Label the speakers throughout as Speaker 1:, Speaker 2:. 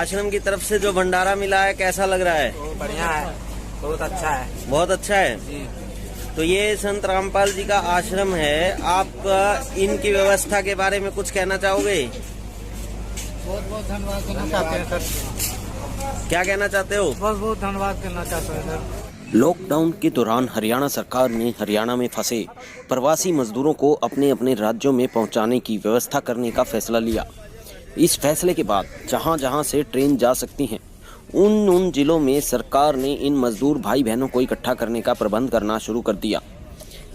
Speaker 1: आश्रम की तरफ से जो भंडारा मिला है कैसा लग रहा है?
Speaker 2: वो बढ़िया है, बहुत अच्छा है।
Speaker 1: बहुत अच्छा है
Speaker 2: जी।
Speaker 1: तो ये संत रामपाल जी का आश्रम है, आप इनकी व्यवस्था के बारे में कुछ कहना चाहोगे?
Speaker 2: बहुत बहुत धन्यवाद करना चाहते हैं सर।
Speaker 1: क्या कहना चाहते हो?
Speaker 2: बहुत बहुत धन्यवाद करना चाहते हैं सर।
Speaker 1: लॉकडाउन के दौरान हरियाणा सरकार ने हरियाणा में फंसे प्रवासी मजदूरों को अपने अपने राज्यों में पहुंचाने की व्यवस्था करने का फैसला लिया। इस फैसले के बाद जहां जहां से ट्रेन जा सकती हैं उन जिलों में सरकार ने इन मजदूर भाई बहनों को इकट्ठा करने का प्रबंध करना शुरू कर दिया।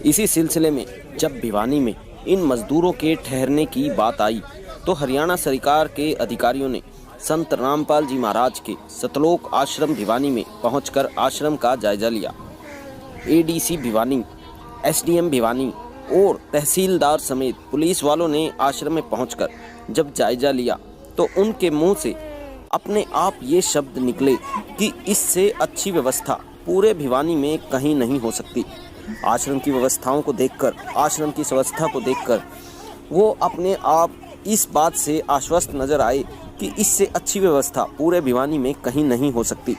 Speaker 1: इसी सिलसिले में जब भिवानी में इन मजदूरों के ठहरने की बात आई तो हरियाणा सरकार के अधिकारियों ने संत रामपाल जी महाराज के सतलोक आश्रम भिवानी में पहुंचकर आश्रम का जायजा लिया। एडीसी भिवानी, एसडीएम भिवानी और तहसीलदार समेत पुलिस वालों ने आश्रम में पहुंचकर जब जायजा लिया तो उनके मुंह से अपने आप ये शब्द निकले कि इससे अच्छी व्यवस्था पूरे भिवानी में कहीं नहीं हो सकती। आश्रम की व्यवस्थाओं को देखकर, आश्रम की व्यवस्था को देखकर वो अपने आप इस बात से आश्वस्त नजर आए कि इससे अच्छी व्यवस्था पूरे भिवानी में कहीं नहीं हो सकती।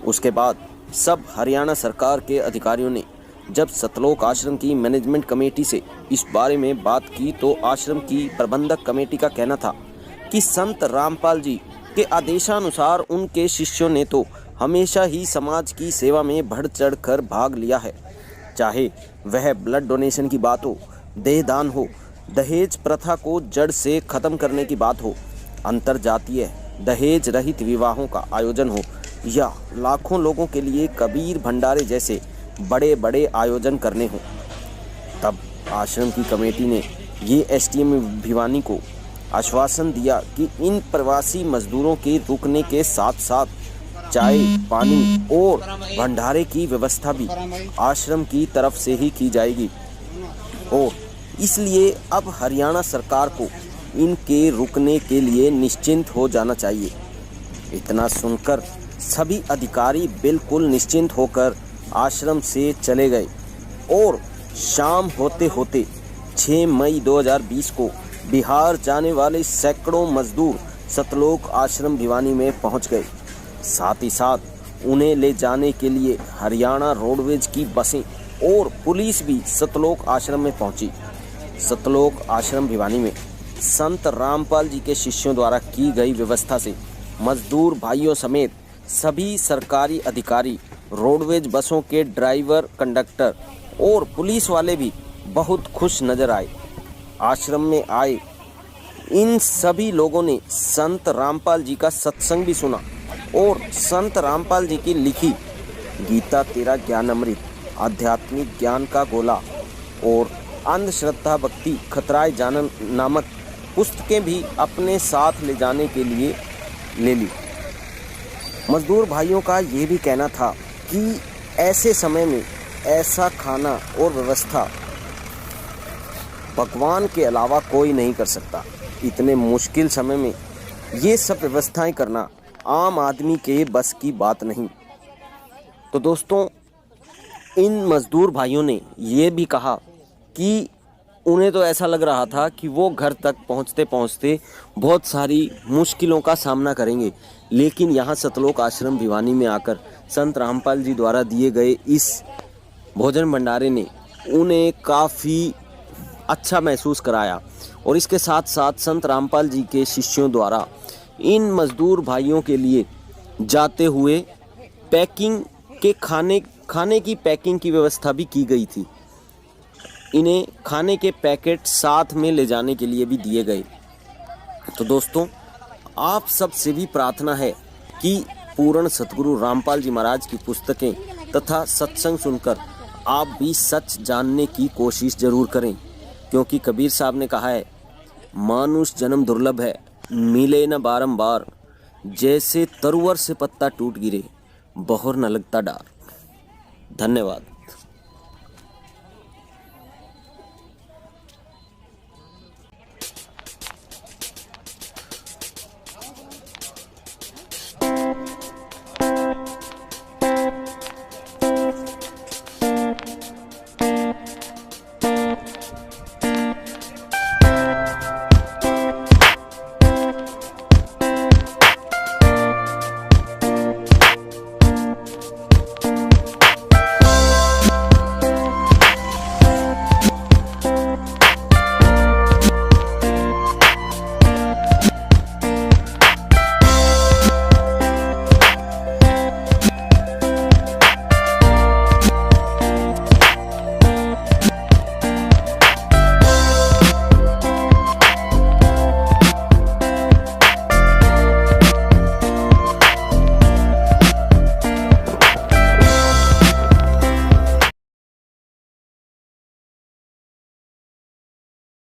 Speaker 1: उसके बाद सब हरियाणा सरकार के अधिकारियों ने जब सतलोक आश्रम की मैनेजमेंट कमेटी से इस बारे में बात की तो आश्रम की प्रबंधक कमेटी का कहना था कि संत रामपाल जी के आदेशानुसार उनके शिष्यों ने तो हमेशा ही समाज की सेवा में बढ़ चढ़ कर भाग लिया है, चाहे वह ब्लड डोनेशन की बात हो, देहदान हो, दहेज प्रथा को जड़ से खत्म करने की बात हो, अंतरजातीय दहेज रहित विवाहों का आयोजन हो या लाखों लोगों के लिए कबीर भंडारे जैसे बड़े बड़े आयोजन करने हो। तब आश्रम की कमेटी ने ये एसडीएम भिवानी को आश्वासन दिया कि इन प्रवासी मजदूरों के रुकने के साथ साथ चाय, पानी और भंडारे की व्यवस्था भी आश्रम की तरफ से ही की जाएगी और इसलिए अब हरियाणा सरकार को इनके रुकने के लिए निश्चिंत हो जाना चाहिए। इतना सुनकर सभी अधिकारी बिल्कुल निश्चिंत होकर आश्रम से चले गए और शाम होते होते 6 मई 2020 को बिहार जाने वाले सैकड़ों मजदूर सतलोक आश्रम भिवानी में पहुंच गए। साथ ही साथ उन्हें ले जाने के लिए हरियाणा रोडवेज की बसें और पुलिस भी सतलोक आश्रम में पहुंची। सतलोक आश्रम भिवानी में संत रामपाल जी के शिष्यों द्वारा की गई व्यवस्था से मजदूर भाइयों समेत सभी सरकारी अधिकारी, रोडवेज बसों के ड्राइवर, कंडक्टर और पुलिस वाले भी बहुत खुश नजर आए। आश्रम में आए इन सभी लोगों ने संत रामपाल जी का सत्संग भी सुना और संत रामपाल जी की लिखी गीता तेरा ज्ञान अमृत, आध्यात्मिक ज्ञान का गोला और अंधश्रद्धा भक्ति खतराए जानन नामक पुस्तकें भी अपने साथ ले जाने के लिए ले ली। मजदूर भाइयों का ये भी कहना था कि ऐसे समय में ऐसा खाना और व्यवस्था भगवान के अलावा कोई नहीं कर सकता। इतने मुश्किल समय में ये सब व्यवस्थाएं करना आम आदमी के बस की बात नहीं। तो दोस्तों, इन मजदूर भाइयों ने ये भी कहा कि उन्हें तो ऐसा लग रहा था कि वो घर तक पहुंचते पहुंचते बहुत सारी मुश्किलों का सामना करेंगे, लेकिन यहाँ सतलोक आश्रम भिवानी में आकर संत रामपाल जी द्वारा दिए गए इस भोजन भंडारे ने उन्हें काफ़ी अच्छा महसूस कराया। और इसके साथ साथ संत रामपाल जी के शिष्यों द्वारा इन मजदूर भाइयों के लिए जाते हुए पैकिंग के खाने की पैकिंग की व्यवस्था भी की गई थी। इन्हें खाने के पैकेट साथ में ले जाने के लिए भी दिए गए। तो दोस्तों, आप सब से भी प्रार्थना है कि पूर्ण सतगुरु रामपाल जी महाराज की पुस्तकें तथा सत्संग सुनकर आप भी सच जानने की कोशिश जरूर करें, क्योंकि कबीर साहब ने कहा है, मानुष जन्म दुर्लभ है, मिले न बारंबार, जैसे तरुवर से पत्ता टूट गिरे, बहोर न लगता डार। धन्यवाद।